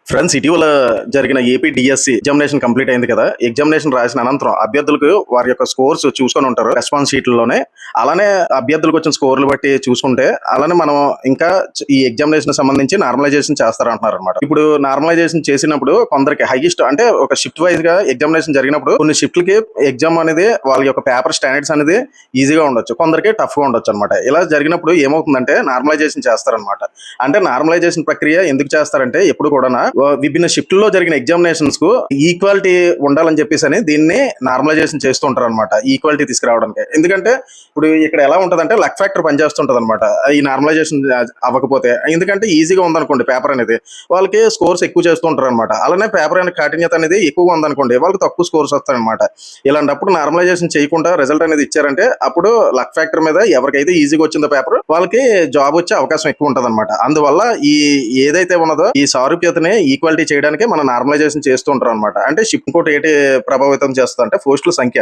Friends, ఇటీవల జరిగిన AP DSC examination complete అయింది కదా. ఎగ్జామినేషన్ రాసిన అనంతరం అభ్యర్థులకు వారి యొక్క స్కోర్స్ చూసుకొని ఉంటారు రెస్పాన్స్ షీట్లలోనే. అలానే అభ్యర్థులకు వచ్చిన స్కోర్లు బట్టి చూసుకుంటే అలానే మనం ఇంకా ఈ ఎగ్జామినేషన్ సంబంధించి నార్మలైజేషన్ చేస్తారంటున్నారు అనమాట. ఇప్పుడు నార్మలైజేషన్ చేసినప్పుడు కొందరికి హైయెస్ట్ అంటే ఒక షిఫ్ట్ వైజ్ గా ఎగ్జామినేషన్ జరిగినప్పుడు కొన్ని షిఫ్ట్లకి ఎగ్జామ్ అనేది వాళ్ళ యొక్క పేపర్ స్టాండర్డ్స్ అనేది ఈజీగా ఉండొచ్చు, కొందరికి టఫ్ గా ఉండొచ్చు అనమాట. ఇలా జరిగినప్పుడు ఏమవుతుందంటే నార్మలైజేషన్ చేస్తారనమాట. అంటే నార్మలైజేషన్ ప్రక్రియ ఎందుకు చేస్తారంటే ఎప్పుడు కూడా విభిన్న షిఫ్ట్లో జరిగిన ఎగ్జామినేషన్స్ కు ఈక్వాలిటీ ఉండాలని చెప్పేసి అని దీన్ని నార్మలైజేషన్ చేస్తూ ఉంటారు అనమాట, ఈక్వాలిటీ తీసుకురావడానికి. ఎందుకంటే ఇప్పుడు ఇక్కడ ఎలా ఉంటదంటే లక్ ఫ్యాక్టర్ పనిచేస్తుంటది అనమాట ఈ నార్మలైజేషన్ అవ్వకపోతే. ఎందుకంటే ఈజీగా ఉందనుకోండి పేపర్ అనేది, వాళ్ళకి స్కోర్స్ ఎక్కువ చేస్తూ ఉంటారు అనమాట. అలానే పేపర్ అనేది కాఠిన్యత అనేది ఎక్కువగా ఉందనుకోండి, వాళ్ళకి తక్కువ స్కోర్స్ వస్తాయన్నమాట. ఇలాంటప్పుడు నార్మలైజేషన్ చేయకుండా రిజల్ట్ అనేది ఇచ్చారంటే అప్పుడు లక్ ఫ్యాక్టర్ మీద ఎవరికైతే ఈజీగా వచ్చిందో పేపర్ వాళ్ళకి జాబ్ వచ్చే అవకాశం ఎక్కువ ఉంటది అనమాట. అందువల్ల ఈ ఏదైతే ఉన్నదో ఈ సారూప్యతని ఈక్వాలిటీ చేయడానికి మనం నార్మలైజేషన్ చేస్తూ ఉంటారు అనమాట. అంటే షిఫ్ట్ ఇంకోటి ఏంటి ప్రభావితం చేస్తుంది అంటే పోస్టుల సంఖ్య.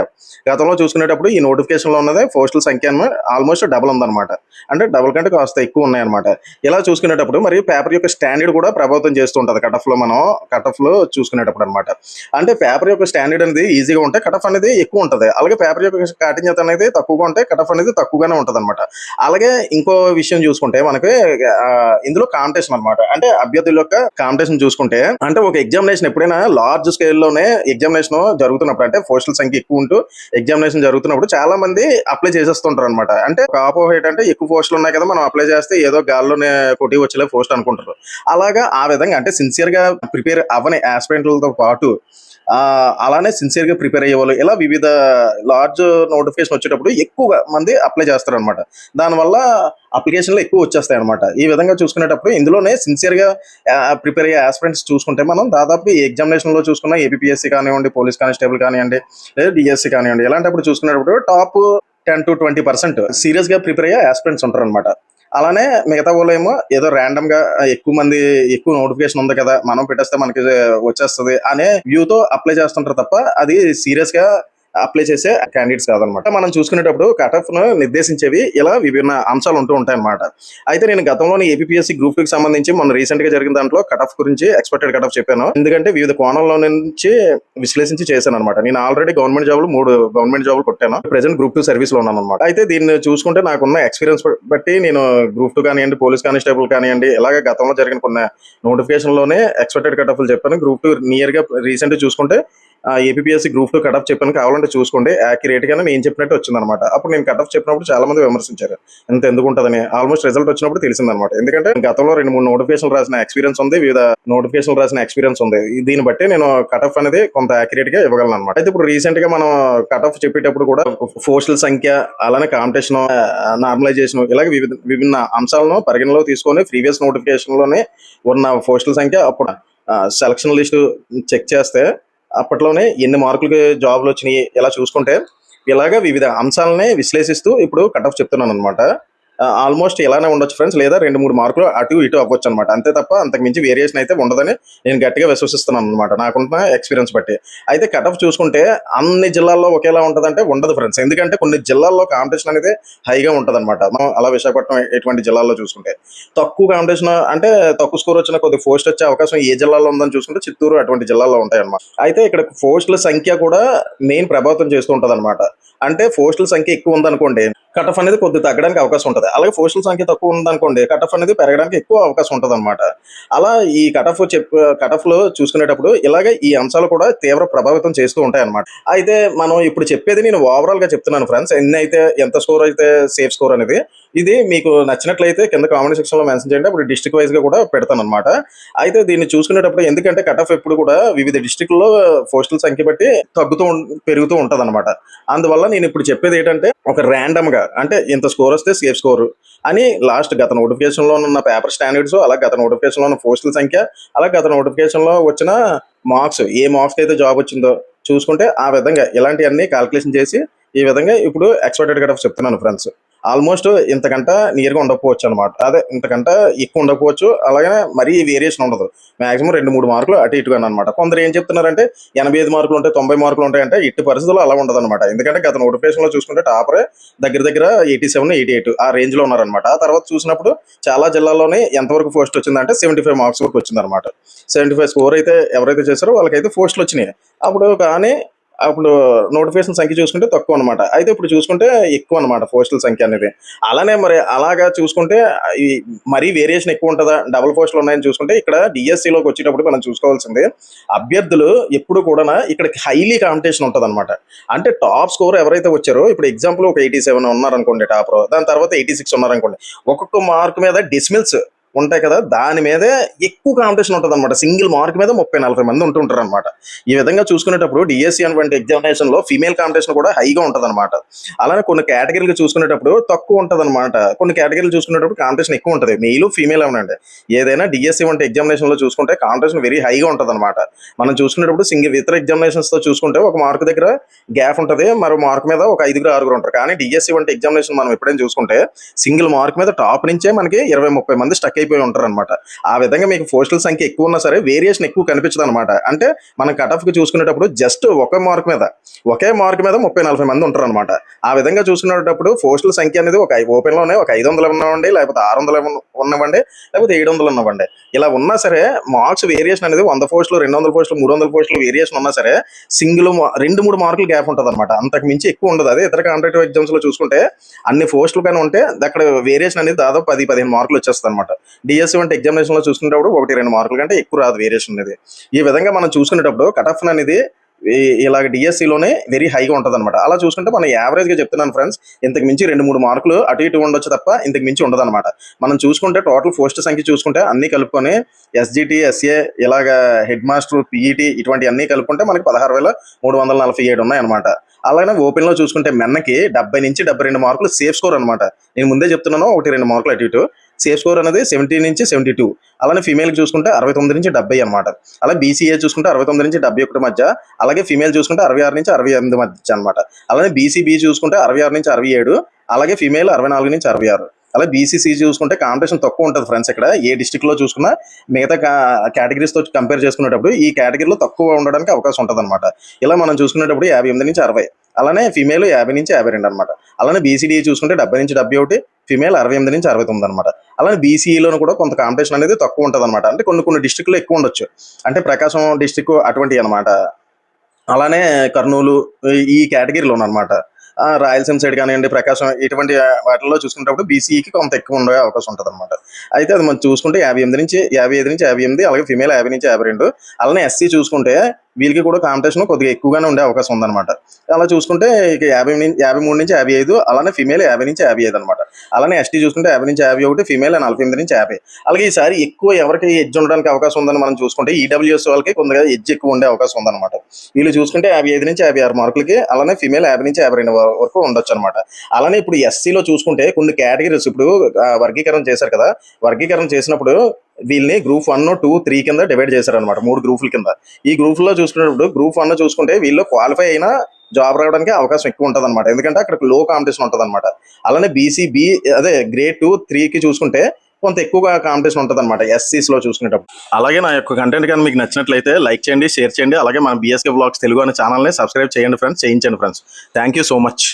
గతంలో చూసుకునేటప్పుడు ఈ నోటిఫికేషన్ లో ఉన్నది పోస్టుల సంఖ్య ఆల్మోస్ట్ డబుల్ ఉందన్నమాట, అంటే డబుల్ కంటే కాస్త ఎక్కువ ఉన్నాయన్నమాట. ఇలా చూసుకునేటప్పుడు మరి పేపర్ యొక్క స్టాండర్డ్ కూడా ప్రభావితం చేస్తూ ఉంటుంది కట్ ఆఫ్ లో చూసుకునేటప్పుడు అనమాట. అంటే పేపర్ యొక్క స్టాండర్డ్ అనేది ఈజీగా ఉంటే కట్ ఆఫ్ అనేది ఎక్కువ ఉంటుంది, అలాగే పేపర్ యొక్క కాఠిన్యత అనేది తక్కువగా ఉంటే కట్ ఆఫ్ అనేది తక్కువగానే ఉంటుంది అనమాట. అలాగే ఇంకో విషయం చూసుకుంటే మనకి ఇందులో కాంపిటీషన్ అనమాట. అంటే అభ్యర్థుల యొక్క కాంపిటీషన్ చూసుకుంటే అంటే ఒక ఎగ్జామినేషన్ ఎప్పుడైనా లార్జ్ స్కేల్లోనే ఎగ్జామినేషన్ జరుగుతున్నప్పుడు, అంటే పోస్టుల సంఖ్య ఎక్కువ ఉంటూ ఎగ్జామినేషన్ జరుగుతున్నప్పుడు చాలా మంది అప్లై చేసేస్తుంటారు అనమాట. అంటే ఒక అపోహ ఏంటంటే ఎక్కువ పోస్టులు ఉన్నాయి కదా, మనం అప్లై చేస్తే ఏదో గాల్లోనే కొట్టి వచ్చేలే పోస్ట్ అనుకుంటారు. అలాగా ఆ విధంగా అంటే సిన్సియర్ గా ప్రిపేర్ అవ్వని ఆస్పిరెంట్లతో పాటు అలానే సిన్సియర్ గా ప్రిపేర్ అయ్యే వాళ్ళు ఇలా వివిధ లార్జ్ నోటిఫికేషన్ వచ్చేటప్పుడు ఎక్కువ మంది అప్లై చేస్తారు అనమాట. దానివల్ల అప్లికేషన్లు ఎక్కువ వచ్చేస్తాయి అనమాట. ఈ విధంగా చూసుకునేటప్పుడు ఇందులోనే సిన్సియర్ గా ప్రిపేర్ అయ్యే ఆస్పిరెంట్స్ చూసుకుంటే మనం దాదాపు ఈ ఎగ్జామినేషన్ లో చూసుకున్న ఏపీఎస్సీ కానివ్వండి, పోలీస్ కానిస్టేబుల్ కానివ్వండి, లేదా డిఎస్సీ కానివ్వండి, ఇలాంటప్పుడు చూసుకునేటప్పుడు టాప్ 10 to 20% సీరియస్ గా ప్రిపేర్ అయ్యే ఆస్పిరెంట్స్ ఉంటారు అనమాట. అలానే మిగతా వాళ్ళు ఏమో ఏదో ర్యాండమ్ గా ఎక్కువ నోటిఫికేషన్ ఉంది కదా, మనం పెట్టేస్తే మనకి వచ్చేస్తుంది అనే వ్యూతో అప్లై చేస్తుంటారు తప్ప అది సీరియస్ గా అప్లై చేసే క్యాండిడేట్స్ కాదనమాట. మనం చూసుకునేటప్పుడు కట్ ఆఫ్ ను నిర్దేశించేవి ఇలా విభిన్న అంశాలు ఉంటూ ఉంటాయి అనమాట. అయితే నేను గతంలోని ఏపీఎస్సీ గ్రూప్ కి సంబంధించి మొన్న రీసెంట్ గా జరిగిన దాంట్లో కట్ ఆఫ్ గురించి ఎక్స్పెక్టెడ్ కట్ ఆఫ్ చెప్పాను, ఎందుకంటే వివిధ కోణంలో నుంచి విశ్లేషించి చేశాను అనమాట. నేను ఆల్రెడీ 3 గవర్నమెంట్ జాబులు కొట్టాను, ప్రెసెంట్ గ్రూప్ 2 సర్వీస్ లో ఉన్నాను అనమాట. అయితే దీన్ని చూసుకుంటే నాకున్న ఎక్స్పీరియన్స్ బట్టి నేను గ్రూప్ 2 కానివ్వండి, పోలీస్ కానిస్టేబుల్ కానివ్వండి, ఇలాగే గతంలో జరిగిన కొన్ని నోటిఫికేషన్ లోనే ఎక్స్పెక్టెడ్ కట్ ఆఫ్లు చెప్పాను. గ్రూప్ 2 నియర్ గా రీసెంట్ చూసుకుంటే ఏపీఎస్సీ గ్రూప్ 2 కట్ ఆఫ్ చెప్పాను, కావాలంటే చూసుకోండి. యాక్యురేట్ గానే నేను చెప్పినట్టు వచ్చిందనమాట. అప్పుడు నేను కట్ ఆఫ్ చెప్పినప్పుడు చాలా మంది విమర్శించారు ఇంత ఎందుకు ఉంటుందని. ఆల్మోస్ట్ రిజల్ట్ వచ్చినప్పుడు తెలిసిందనమాట. ఎందుకంటే గతంలో 2-3 నోటిఫికేషన్ రాసిన ఎక్స్పీరియన్స్ ఉంది, వివిధ నోటిఫికేషన్ రాసిన ఎక్స్పీరియన్స్ ఉంది. దీన్ని బట్టి నేను కట్ ఆఫ్ అనేది కొంత యాక్యురేట్ గా ఇవ్వగలను అనమాట. అయితే ఇప్పుడు రీసెంట్ గా మనం కట్ ఆఫ్ చెప్పేటప్పుడు కూడా పోస్టుల సంఖ్య, అలానే కాంపిటీషన్, నార్మలైజేషన్ ఇలాగే విభిన్న అంశాలను పరిగణలో తీసుకొని ప్రీవియస్ నోటిఫికేషన్ లోనే ఉన్న పోస్టుల సంఖ్య, అప్పుడు సెలక్షన్ లిస్ట్ చెక్ చేస్తే అప్పట్లోనే ఎన్ని మార్కులకి జాబ్లు వచ్చినాయి ఇలా చూసుకుంటే ఇలాగా వివిధ అంశాలనే విశ్లేషిస్తూ ఇప్పుడు కట్ ఆఫ్ చెప్తున్నాను అనమాట. ఆల్మోస్ట్ ఇలానే ఉండొచ్చు ఫ్రెండ్స్, లేదా 2-3 మార్కులు అటు ఇటు అవ్వచ్చు అనమాట. అంతే తప్ప అంతకు మించి వేరియేషన్ అయితే ఉండదని నేను గట్టిగా విశ్వసిస్తున్నాను అనమాట, నాకున్న ఎక్స్పీరియన్స్ బట్టి. అయితే కట్ ఆఫ్ చూసుకుంటే అన్ని జిల్లాల్లో ఒకేలా ఉంటుందంటే ఉండదు ఫ్రెండ్స్, ఎందుకంటే కొన్ని జిల్లాల్లో కాంపిటీషన్ అనేది హైగా ఉంటుంది అనమాట. మనం అలా విశాఖపట్నం ఎటువంటి జిల్లాల్లో చూసుకుంటే తక్కువ కాంపిటీషన్, అంటే తక్కువ స్కోర్ వచ్చిన కొద్ది పోస్ట్ వచ్చే అవకాశం ఏ జిల్లాలో ఉందని చూసుకుంటే చిత్తూరు అటువంటి జిల్లాల్లో ఉంటాయి అనమాట. అయితే ఇక్కడ పోస్టుల సంఖ్య కూడా మెయిన్ ప్రభావితం చేస్తూ ఉంటుంది అనమాట. అంటే పోస్టుల సంఖ్య ఎక్కువ ఉందనుకోండి, కట్ ఆఫ్ అనేది కొద్దిగా తగ్గడానికి అవకాశం ఉంటుంది. అలాగే పోస్టుల సంఖ్య తక్కువ ఉందనుకోండి, కట్ ఆఫ్ అనేది పెరగడానికి ఎక్కువ అవకాశం ఉంటుంది అనమాట. అలా ఈ కట్ ఆఫ్ లో చూసుకునేటప్పుడు ఇలాగే ఈ అంశాలు కూడా తీవ్ర ప్రభావితం చేస్తూ ఉంటాయి అనమాట. అయితే మనం ఇప్పుడు చెప్పేది నేను ఓవరాల్ గా చెప్తున్నాను ఫ్రెండ్స్, ఎంత స్కోర్ అయితే సేఫ్ స్కోర్ అనేది. ఇది మీకు నచ్చినట్లయితే కింద కామెంట్ సెక్షన్ లో మెన్షన్ చేయండి, అప్పుడు డిస్ట్రిక్ట్ వైజ్ గా కూడా పెడతాను అనమాట. అయితే దీన్ని చూసుకునేటప్పుడు ఎందుకంటే కట్ ఆఫ్ ఎప్పుడు కూడా వివిధ డిస్ట్రిక్ట్లో పోస్టుల సంఖ్య బట్టి పెరుగుతూ ఉంటది అనమాట. అందువల్ల నేను ఇప్పుడు చెప్పేది ఏంటంటే ఒక ర్యాండమ్ గా అంటే ఇంత స్కోర్ వస్తే సేఫ్ స్కోర్ అని లాస్ట్ గత నోటిఫికేషన్ లో ఉన్న పేపర్ స్టాండర్డ్స్, అలా గత నోటిఫికేషన్ లో ఉన్న పోస్టుల సంఖ్య, అలా గత నోటిఫికేషన్ లో వచ్చిన మార్క్స్, ఏ మార్క్స్ అయితే జాబ్ వచ్చిందో చూసుకుంటే ఆ విధంగా ఇలాంటివన్నీ క్యాల్కులేషన్ చేసి ఈ విధంగా ఇప్పుడు ఎక్స్పెక్టెడ్ కట్ ఆఫ్ చెప్తున్నాను ఫ్రెండ్స్. ఆల్మోస్ట్ ఇంతకంట నియర్గా ఉండకపోవచ్చు అనమాట. అదే ఇంతకంట ఎక్కువ ఉండకపోవచ్చు, అలాగే మరీ వేరియేషన్ ఉండదు. మాక్సిమం 2-3 మార్కులు అటు ఇటుగానే అనమాట. కొందరు ఏం చెప్తున్నారంటే 85 మార్కులు ఉంటాయి, 90 మార్కులు ఉంటాయంటే ఇట్టి పరిస్థితుల్లో అలా ఉండదు అనమాట. ఎందుకంటే గత నోటిఫికేషన్ లో చూసుకుంటే టాపరే దగ్గర దగ్గర 87, 88 ఆ రేంజ్ లో ఉన్నారనమాట. ఆ తర్వాత చూసినప్పుడు చాలా జిల్లాల్లోనే ఎంతవరకు పోస్ట్ వచ్చిందంటే 75 మార్క్స్ వరకు వచ్చిందనమాట. 75 స్కోర్ అయితే ఎవరైతే చేశారో వాళ్ళకైతే పోస్టులు వచ్చినాయి. అప్పుడు నోటిఫికేషన్ సంఖ్య చూసుకుంటే తక్కువ అనమాట. అయితే ఇప్పుడు చూసుకుంటే ఎక్కువ అనమాట పోస్టుల సంఖ్య అనేది. అలానే మరి అలాగా చూసుకుంటే ఈ మరీ వేరియేషన్ ఎక్కువ ఉంటుందా, డబుల్ పోస్టులు ఉన్నాయని చూసుకుంటే ఇక్కడ డిఎస్సిలోకి వచ్చేటప్పుడు మనం చూసుకోవాల్సింది అభ్యర్థులు ఎప్పుడు కూడా ఇక్కడ హైలీ కాంపిటీషన్ ఉంటుంది అనమాట. అంటే టాప్ స్కోర్ ఎవరైతే వచ్చారో, ఇప్పుడు ఎగ్జాంపుల్ ఒక 87 ఉన్నారనుకోండి టాపర్, దాని తర్వాత 86 ఉన్నారనుకోండి, ఒక్కొక్క మార్క్ మీద డెసిమల్స్ ఉంటాయి కదా, దాని మీదే ఎక్కువ కాంపిటీషన్ ఉంటుంది అనమాట. సింగిల్ మార్క్ మీద 30-40 మంది ఉంటుంటారు అనమాట. ఈ విధంగా చూసుకునేటప్పుడు డిఎస్సి అనేటువంటి ఎగ్జామినేషన్ లో ఫీమేల్ కాంపిటీషన్ కూడా హైగా ఉంటుంది అనమాట. అలానే కొన్ని కేటగిరీలు చూసుకునేటప్పుడు తక్కువ ఉంటుంది అనమాట. కొన్ని కేటగిరీలు చూసుకునేటప్పుడు కాంపిటీషన్ ఎక్కువ ఉంటుంది, మెయిల్ ఫీమేల్ అవునండి. ఏదైనా డిఎస్సి వంటి ఎగ్జామినేషన్ లో చూసుకుంటే కాంపిటీషన్ వెరీ హైగా ఉంటుంది అనమాట. మనం చూసుకునేటప్పుడు సింగిల్ ఇతర ఎగ్జామినేషన్స్ తో చూసుకుంటే ఒక మార్క్ దగ్గర గ్యాప్ ఉంటుంది, మరో మార్క్ మీద ఒక 5-6 ఉంటారు. కానీ డిఎస్సి వంటి ఎగ్జామినేషన్ మనం ఎప్పుడైనా చూసుకుంటే సింగిల్ మార్క్ మీద టాప్ నుంచే మనకి 20-30 మంది స్టక్ అయిపోయి ఉంటారు అనమాట. ఆ విధంగా మీకు పోస్టుల సంఖ్య ఎక్కువ ఉన్నా సరే వేరియేషన్ ఎక్కువ కనిపించదు అనమాట. అంటే మనం కట్ ఆఫ్ కి చూసుకునేటప్పుడు జస్ట్ ఒకే మార్క్ మీద 30-40 మంది ఉంటారు అనమాట. ఆ విధంగా చూసుకునేటప్పుడు పోస్టుల సంఖ్య అనేది ఒక ఓపెన్ లోనే ఒక 500 ఉన్నవండి, లేకపోతే 600 ఉన్నవండి, లేకపోతే 700 ఉన్నవండి. ఇలా ఉన్నా సరే మార్క్స్ వేరియేషన్ అనేది 100 పోస్టులు, 200 పోస్టులు, 300 పోస్టులు వేరియేషన్ ఉన్నా సరే సింగిల్ 2-3 మార్కులు గ్యాప్ ఉంటుంది అనమాట. అంతకు మించి ఎక్కువ ఉండదు. అదే ఇతర కాంపిటేటివ్ ఎగ్జామ్స్ లో చూసుకుంటే అన్ని పోస్టులు కానీ ఉంటే అక్కడ వేరియేషన్ అనేది దాదాపు 10-15 మార్కులు వచ్చేస్తుంది అనమాట. డిఎస్సి వంటి ఎగ్జామినేషన్ లో చూసుకునేటప్పుడు 1-2 మార్కుల కంటే ఎక్కువ రాదు వేరియేషన్ అనేది. ఈ విధంగా మనం చూసుకునేటప్పుడు కట్ ఆఫ్ అనేది ఇలాగ డిఎస్సిలోనే వెరీ హైగా ఉంటుంది అనమాట. అలా చూసుకుంటే మనం యావరేజ్ గా చెప్తున్నాను ఫ్రెండ్స్, ఇంతకు మించి 2-3 మార్కులు అటు ఇటు ఉండొచ్చు తప్ప ఇంతకు మించి ఉండదు అనమాట. మనం చూసుకుంటే టోటల్ పోస్ట్ సంఖ్య చూసుకుంటే అన్ని కలుపుకొని ఎస్జిటి, ఎస్ఏ, ఇలాగ హెడ్ మాస్టర్, పిఈటి ఇటువంటి అన్ని కలుపుకుంటే మనకి 16,347 ఉన్నాయన్నమాట. అలాగే ఓపెన్ లో చూసుకుంటే మెన్నకి 70-72 మార్కులు సేఫ్ స్కోర్ అనమాట. నేను ముందే చెప్తున్నాను 1-2 మార్కులు అటు ఇటు. సేఫ్ స్కోర్ అనేది 70-72. అలానే ఫీమేల్ చూసుకుంటే 69-70 అనమాట. అలాగే బీసీఏ చూసుకుంటే 69-71 మధ్య, అలాగే ఫీమేల్ చూసుకుంటే 66-68 మధ్య అనమాట. అలాగే బీసీబీ చూసుకుంటే 66-67, అలాగే ఫీమేల్ 64-66. అలా బీసీసీ చూసుకుంటే కాంపిటీషన్ తక్కువ ఉంటుంది ఫ్రెండ్స్. ఇక్కడ ఏ డిస్ట్రిక్ట్ లో చూసుకున్నా మిగతా కేటగిరీస్ తో కంపేర్ చేసుకునేటప్పుడు ఈ కేటగిరీలో తక్కువ ఉండడానికి అవకాశం ఉంటుంది అనమాట. ఇలా మనం చూసుకునేటప్పుడు 58-60, అలానే ఫీమేల్ 50-52 అనమాట. అలానే బీసీడీ చూసుకుంటే 70-71, ఫీమేల్ 68-69 అనమాట. అలానే బీసీఈలోనూ కూడా కొంత కాంపిటీషన్ అనేది తక్కువ ఉంటుంది అనమాట. అంటే కొన్ని డిస్ట్రిక్ట్లో ఎక్కువ ఉండొచ్చు, అంటే ప్రకాశం డిస్ట్రిక్ట్ అటువంటివి అనమాట. అలానే కర్నూలు ఈ కేటగిరీలో అనమాట. రాయలసీమ సైడ్ కానివ్వండి, ప్రకాశం ఇటువంటి వాటిల్లో చూసుకునేటప్పుడు బీసీఈకి కొంత ఎక్కువ ఉండే అవకాశం ఉంటుంది అనమాట. అయితే అది మనం చూసుకుంటే 55-55, అలాగే ఫీమేల్ 50-52. అలానే ఎస్సీ చూసుకుంటే వీళ్ళకి కూడా కాంపిటీషన్ కొద్దిగా ఎక్కువగానే ఉండే అవకాశం ఉందన్నమాట. అలా చూసుకుంటే ఇక 53-55, అలానే ఫీమేల్ 50-55 అనమాట. అలానే ఎస్టీ చూసుకుంటే 50-51, ఫీమేల్ 48-50. అలాగే ఈసారి ఎక్కువ ఎవరికి ఎడ్జ్ ఉండడానికి అవకాశం ఉందని మనం చూసుకుంటే ఈడబ్ల్యూఎస్ వాళ్ళకి కొంతగా ఎడ్జ్ ఎక్కువ ఉండే అవకాశం ఉందన్నమాట. వీళ్ళు చూసుకుంటే 55-56 మార్కులకి, అలానే ఫీమేల్ 50-52 వరకు ఉండొచ్చు అనమాట. అలానే ఇప్పుడు ఎస్సీలో చూసుకుంటే కొన్ని కేటగిరీస్ ఇప్పుడు వర్గీకరణ చేశారు కదా, వర్గీకరణ చేసినప్పుడు వీళ్ళని గ్రూప్ 1, 2, 3 కింద డివైడ్ చేశారు అనమాట, 3 గ్రూపుల కింద. ఈ గ్రూపుల్లో చూసుకున్నప్పుడు గ్రూప్ 1 చూసుకుంటే వీళ్ళు క్వాలిఫై అయినా జాబ్ రావడానికి అవకాశం ఎక్కువ ఉంటుంది అనమాట, ఎందుకంటే అక్కడ లో కాంపిటీషన్ ఉంటుంది అనమాట. అలానే బీసీబీ అదే గ్రేడ్ 2, 3కి చూసుకుంటే కొంత ఎక్కువగా కాంపిటీషన్ ఉంటుంది అనమాట ఎస్సీస్ లో చూసుకునేటప్పుడు. అలాగే నా యొక్క కంటెంట్ కానీ మీకు నచ్చినట్లయితే లైక్ చేయండి, షేర్ చేయండి. అలాగే మన బీఎస్కే బ్లాగ్స్ తెలుగు అనే ఛానల్ని సబ్స్క్రైబ్ చేయండి ఫ్రెండ్స్, చేయించండి friends. Thank you so much.